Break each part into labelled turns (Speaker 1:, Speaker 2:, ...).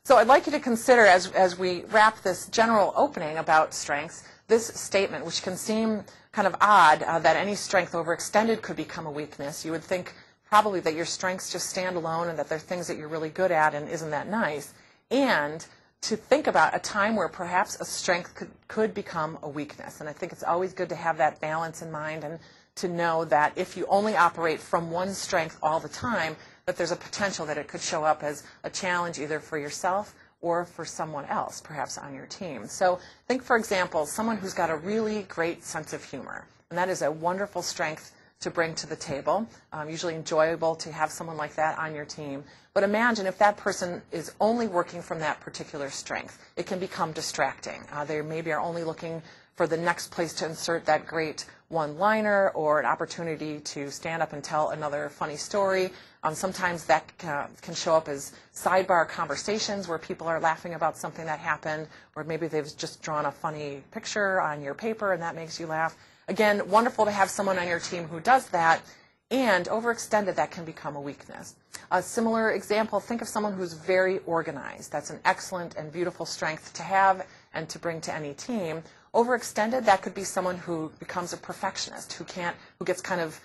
Speaker 1: So I'd like you to consider, as we wrap this general opening about strengths, this statement, which can seem kind of odd, that any strength overextended could become a weakness. You would think probably that your strengths just stand alone and that they're things that you're really good at, and isn't that nice? And to think about a time where perhaps a strength could become a weakness. And I think it's always good to have that balance in mind and to know that if you only operate from one strength all the time, that there's a potential that it could show up as a challenge either for yourself or for someone else, perhaps on your team. So think, for example, someone who's got a really great sense of humor. And that is a wonderful strength to bring to the table. Usually enjoyable to have someone like that on your team. But imagine if that person is only working from that particular strength. It can become distracting. They maybe are only looking for the next place to insert that great one-liner or an opportunity to stand up and tell another funny story. Sometimes that can show up as sidebar conversations where people are laughing about something that happened, or maybe they've just drawn a funny picture on your paper and that makes you laugh. Again, wonderful to have someone on your team who does that, and overextended, that can become a weakness. A similar example, think of someone who's very organized. That's an excellent and beautiful strength to have and to bring to any team. Overextended, that could be someone who becomes a perfectionist, who gets kind of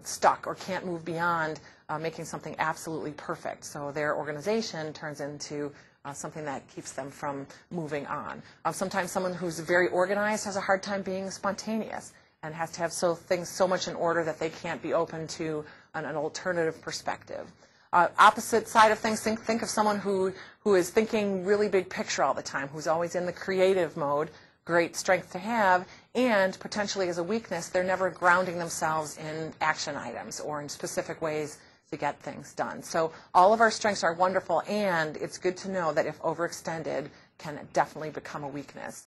Speaker 1: stuck or can't move beyond making something absolutely perfect. So their organization turns into something that keeps them from moving on. Sometimes someone who's very organized has a hard time being spontaneous and has to have things so much in order that they can't be open to an alternative perspective. Opposite side of things, think of someone who is thinking really big picture all the time, who's always in the creative mode. Great strength to have, and potentially as a weakness, they're never grounding themselves in action items or in specific ways to get things done. So all of our strengths are wonderful, and it's good to know that if overextended, can definitely become a weakness.